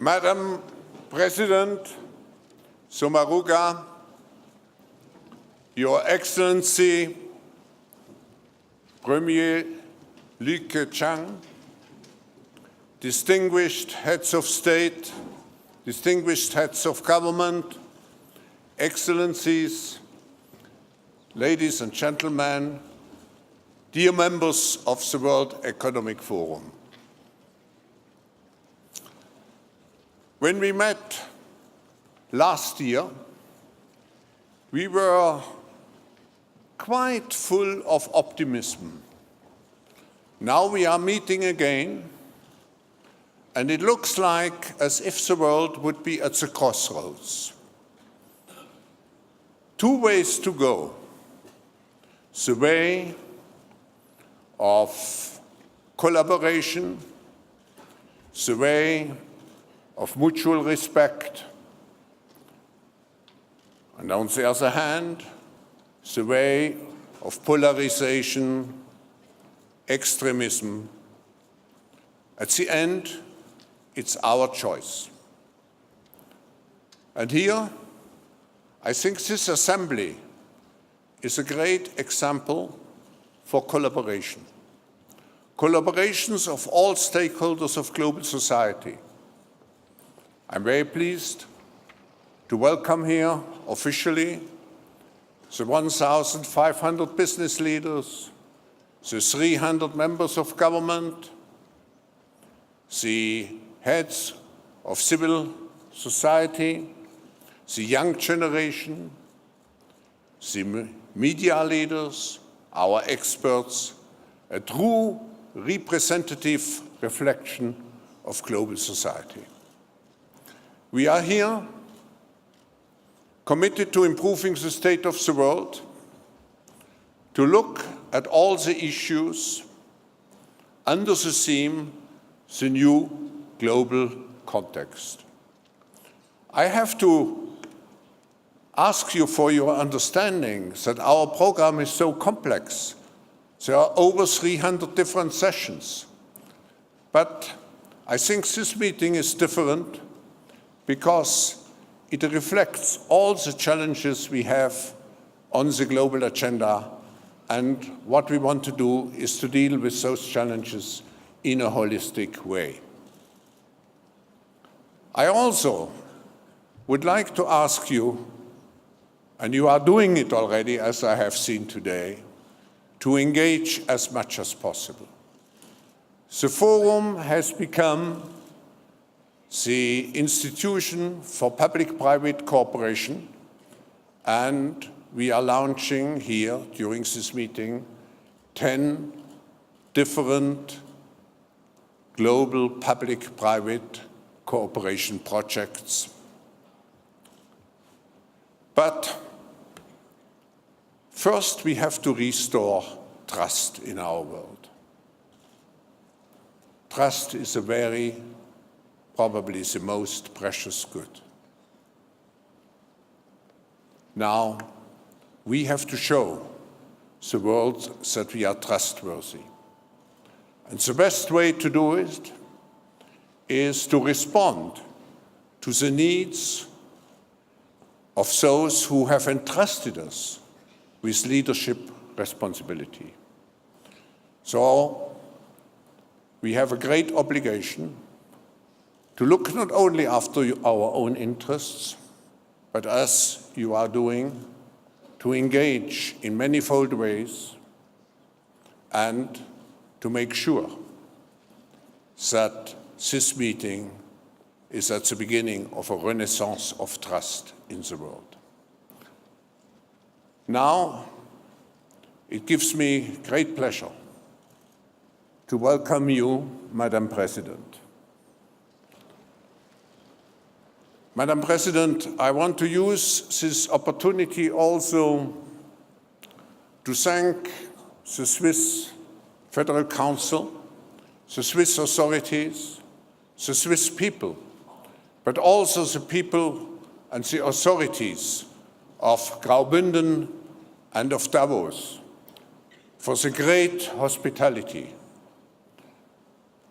Madam President Sommaruga, Your Excellency Premier Li Keqiang, distinguished heads of state, distinguished heads of government, excellencies, ladies and gentlemen, dear members of the World Economic Forum. When we met last year, we were quite full of optimism. Now we are meeting again, and it looks like as if the world would be at the crossroads. Two ways to go: the way of collaboration, the way of mutual respect, and on the other hand, the way of polarization, extremism. At the end, it's our choice. And here, I think this assembly is a great example for collaboration. Collaborations of all stakeholders of global society. I'm very pleased to welcome here officially the 1,500 business leaders, the 300 members of government, the heads of civil society, the young generation, the media leaders, our experts, a true representative reflection of global society. We are here committed to improving the state of the world, to look at all the issues under the theme, the new global context. I have to ask you for your understanding that our program is so complex. There are over 300 different sessions. But I think this meeting is different because it reflects all the challenges we have on the global agenda, and what we want to do is to deal with those challenges in a holistic way. I also would like to ask you, and you are doing it already, as I have seen today, to engage as much as possible. The forum has become the institution for public-private cooperation, and we are launching here during this meeting 10 different global public-private cooperation projects. But first, we have to restore trust in our world. Trust is probably the most precious good. Now, we have to show the world that we are trustworthy. And the best way to do it is to respond to the needs of those who have entrusted us with leadership responsibility. So, we have a great obligation to look not only after our own interests, but as you are doing, to engage in manifold ways and to make sure that this meeting is at the beginning of a renaissance of trust in the world. Now, it gives me great pleasure to welcome you, Madam President. Madam President, I want to use this opportunity also to thank the Swiss Federal Council, the Swiss authorities, the Swiss people, but also the people and the authorities of Graubünden and of Davos for the great hospitality.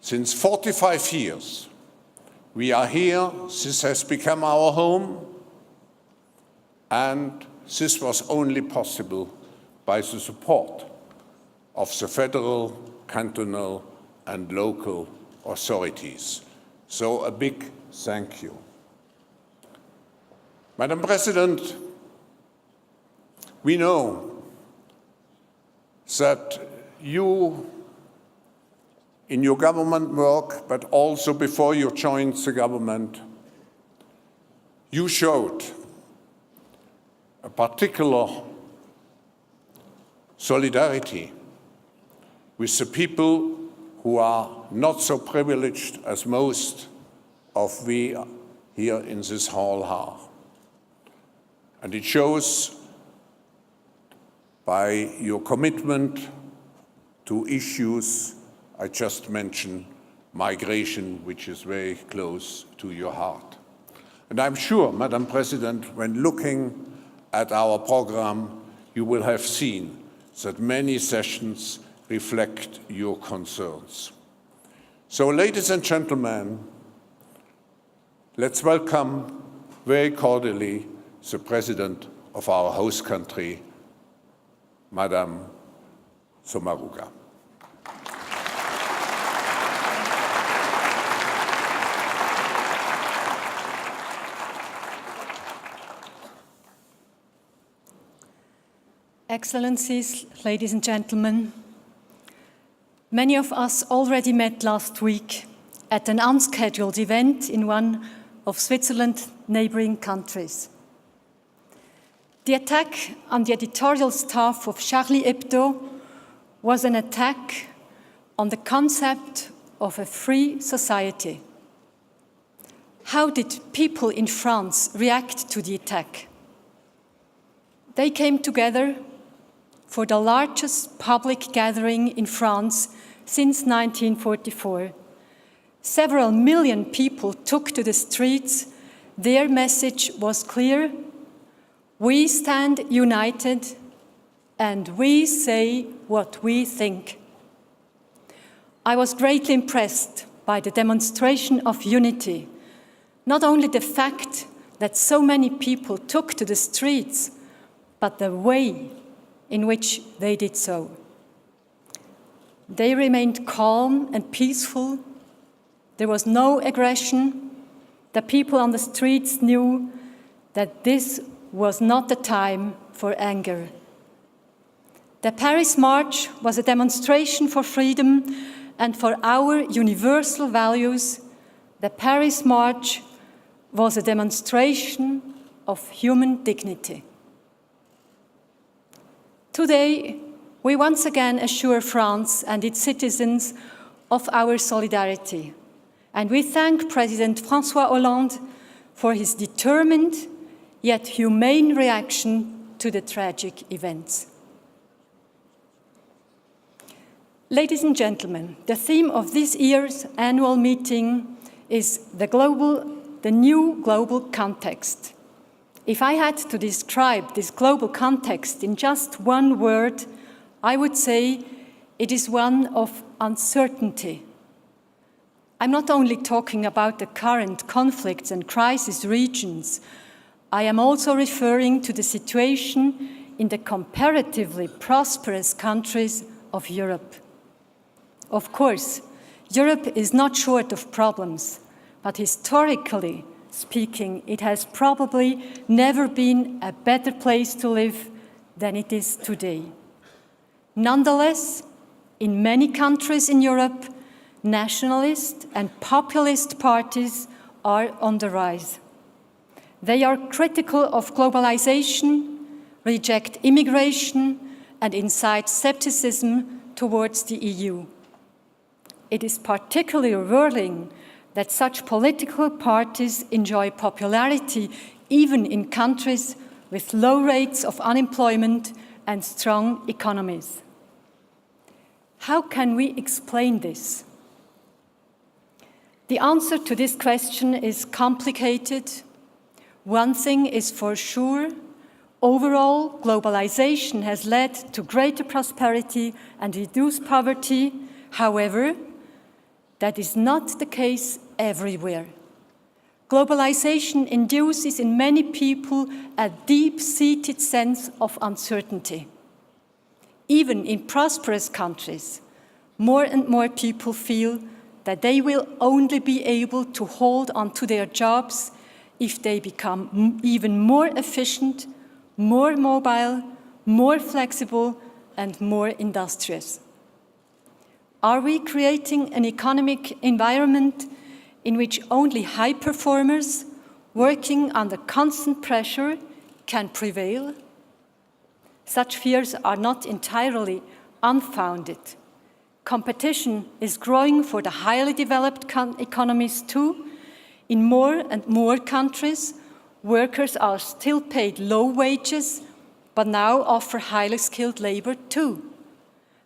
Since 45 years, We are here, this has become our home, and this was only possible by the support of the federal, cantonal, and local authorities. So a big thank you. Madam President, we know that you, in your government work, but also before you joined the government, you showed a particular solidarity with the people who are not so privileged as most of we here in this hall are. And it shows by your commitment to issues I just mentioned, migration, which is very close to your heart. And I'm sure, Madam President, when looking at our program, you will have seen that many sessions reflect your concerns. So, ladies and gentlemen, let's welcome very cordially the President of our host country, Madam Sommaruga. Excellencies, ladies and gentlemen, many of us already met last week at an unscheduled event in one of Switzerland's neighboring countries. The attack on the editorial staff of Charlie Hebdo was an attack on the concept of a free society. How did people in France react to the attack? They came together for the largest public gathering in France since 1944. Several million people took to the streets. Their message was clear: we stand united and we say what we think. I was greatly impressed by the demonstration of unity, not only the fact that so many people took to the streets, but the way in which they did so. They remained calm and peaceful. There was no aggression. The people on the streets knew that this was not the time for anger. The Paris March was a demonstration for freedom and for our universal values. The Paris March was a demonstration of human dignity. Today, we once again assure France and its citizens of our solidarity, and we thank President François Hollande for his determined yet humane reaction to the tragic events. Ladies and gentlemen, the theme of this year's annual meeting is the new global context. If I had to describe this global context in just one word, I would say it is one of uncertainty. I'm not only talking about the current conflicts and crisis regions. I am also referring to the situation in the comparatively prosperous countries of Europe. Of course, Europe is not short of problems, but historically speaking, it has probably never been a better place to live than it is today. Nonetheless, in many countries in Europe, nationalist and populist parties are on the rise. They are critical of globalization, reject immigration, and incite skepticism towards the EU. It is particularly worrying that such political parties enjoy popularity even in countries with low rates of unemployment and strong economies. How can we explain this? The answer to this question is complicated. One thing is for sure: overall, globalization has led to greater prosperity and reduced poverty. However, that is not the case everywhere. Globalization induces in many people a deep-seated sense of uncertainty. Even in prosperous countries, more and more people feel that they will only be able to hold on to their jobs if they become even more efficient, more mobile, more flexible, and more industrious. Are we creating an economic environment in which only high performers working under constant pressure can prevail? Such fears are not entirely unfounded. Competition is growing for the highly developed economies too. In more and more countries, workers are still paid low wages, but now offer highly skilled labor too.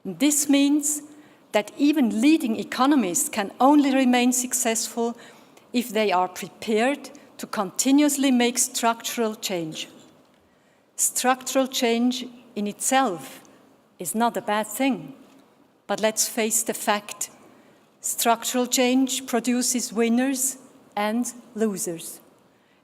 This means that even leading economies can only remain successful if they are prepared to continuously make structural change. Structural change in itself is not a bad thing, but let's face the fact: structural change produces winners and losers.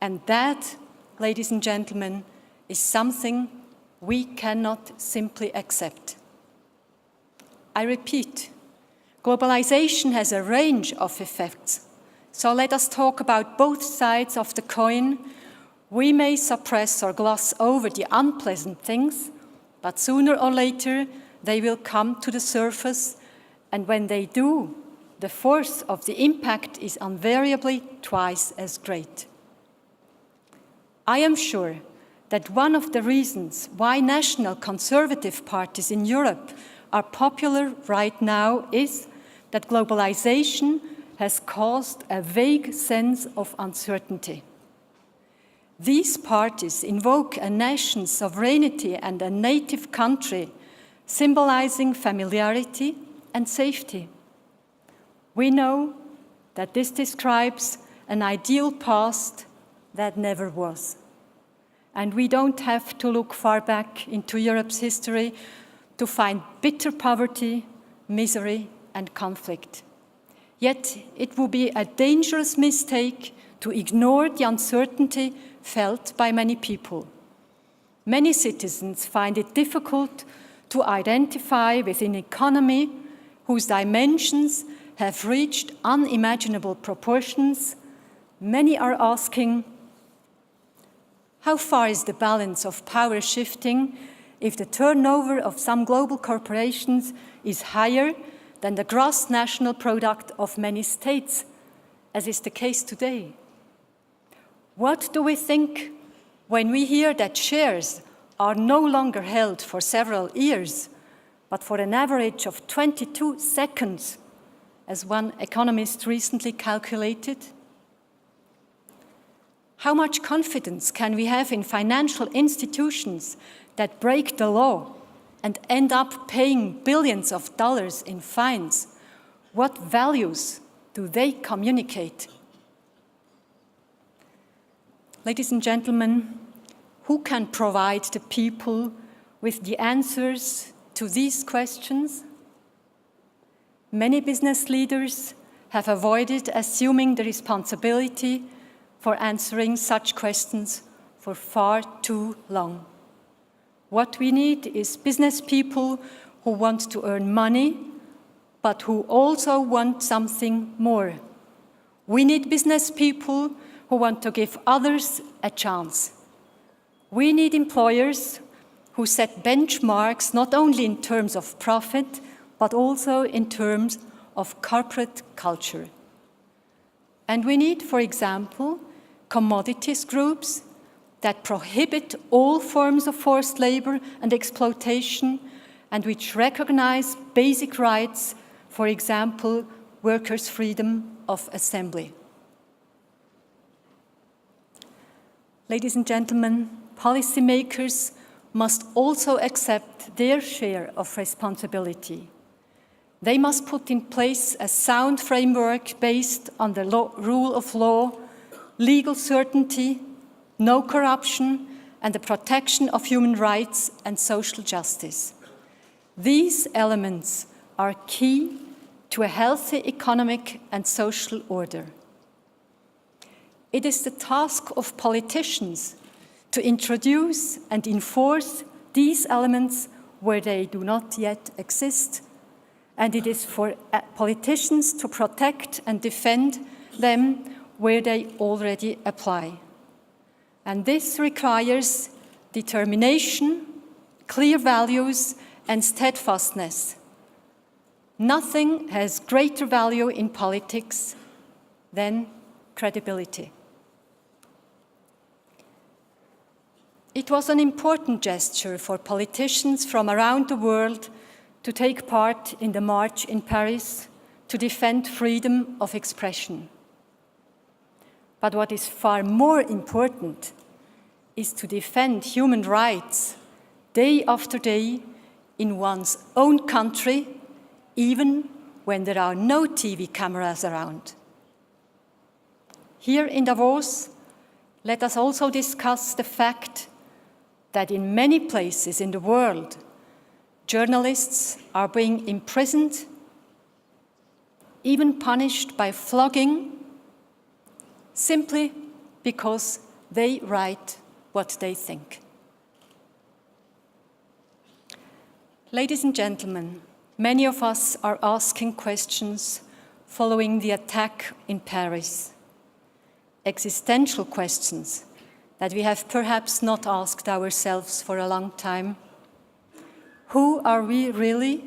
And that, ladies and gentlemen, is something we cannot simply accept. I repeat, globalization has a range of effects. So let us talk about both sides of the coin. We may suppress or gloss over the unpleasant things, but sooner or later they will come to the surface, and when they do, the force of the impact is invariably twice as great. I am sure that one of the reasons why national conservative parties in Europe are popular right now is that globalization has caused a vague sense of uncertainty. These parties invoke a nation's sovereignty and a native country, symbolizing familiarity and safety. We know that this describes an ideal past that never was. And we don't have to look far back into Europe's history to find bitter poverty, misery, and conflict. Yet it would be a dangerous mistake to ignore the uncertainty felt by many people. Many citizens find it difficult to identify with an economy whose dimensions have reached unimaginable proportions. Many are asking, how far is the balance of power shifting if the turnover of some global corporations is higher than the gross national product of many states, as is the case today? What do we think when we hear that shares are no longer held for several years, but for an average of 22 seconds, as one economist recently calculated? How much confidence can we have in financial institutions that break the law and end up paying billions of dollars in fines? What values do they communicate? Ladies and gentlemen, who can provide the people with the answers to these questions? Many business leaders have avoided assuming the responsibility for answering such questions for far too long. What we need is business people who want to earn money, but who also want something more. We need business people who want to give others a chance. We need employers who set benchmarks not only in terms of profit, but also in terms of corporate culture. And we need, for example, commodities groups that prohibit all forms of forced labor and exploitation and which recognize basic rights, for example, workers' freedom of assembly. Ladies and gentlemen, policymakers must also accept their share of responsibility. They must put in place a sound framework based on the rule of law, legal certainty, no corruption, and the protection of human rights and social justice. These elements are key to a healthy economic and social order. It is the task of politicians to introduce and enforce these elements where they do not yet exist, and it is for politicians to protect and defend them where they already apply. And this requires determination, clear values, and steadfastness. Nothing has greater value in politics than credibility. It was an important gesture for politicians from around the world to take part in the march in Paris to defend freedom of expression. But what is far more important is to defend human rights day after day in one's own country, even when there are no TV cameras around. Here in Davos, let us also discuss the fact that in many places in the world, journalists are being imprisoned, even punished by flogging, simply because they write what they think. Ladies and gentlemen, many of us are asking questions following the attack in Paris. Existential questions that we have perhaps not asked ourselves for a long time. Who are we really?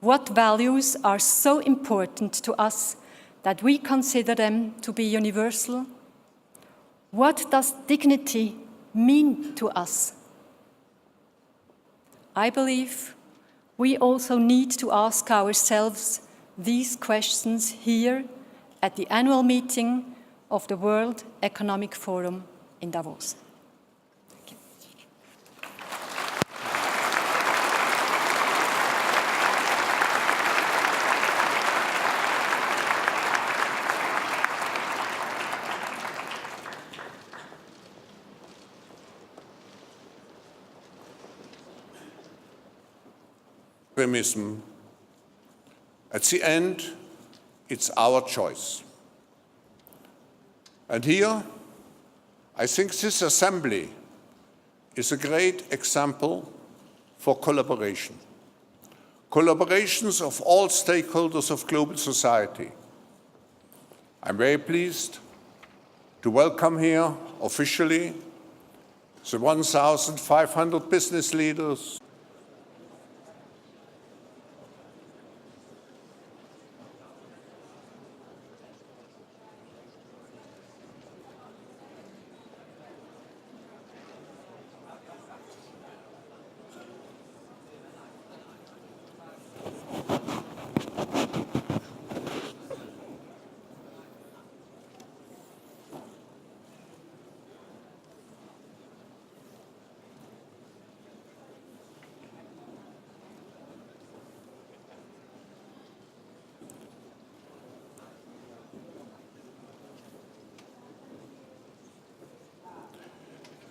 What values are so important to us that we consider them to be universal? What does dignity mean to us? I believe we also need to ask ourselves these questions here at the annual meeting of the World Economic Forum in Davos. Thank you. At the end, it's our choice. And here, I think this assembly is a great example for collaboration. Collaborations of all stakeholders of global society. I'm very pleased to welcome here officially the 1,500 business leaders,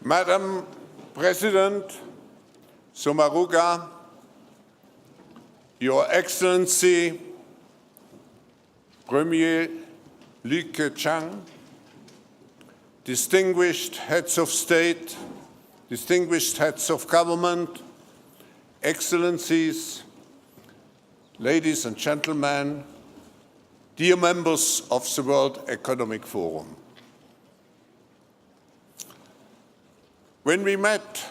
Madam President Sommaruga, Your Excellency Premier Li Keqiang, distinguished heads of state, distinguished heads of government, Excellencies, ladies and gentlemen, dear members of the World Economic Forum. When we met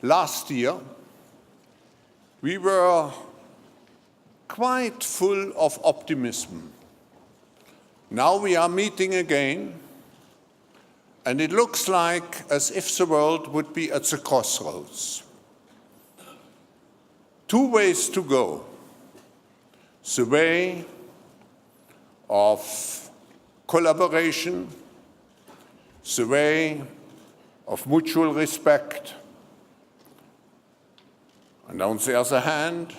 last year, we were quite full of optimism. Now we are meeting again, and it looks like as if the world would be at the crossroads. Two ways to go. The way of collaboration, the way of mutual respect, and on the other hand,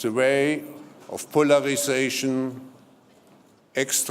the way of polarization, extreme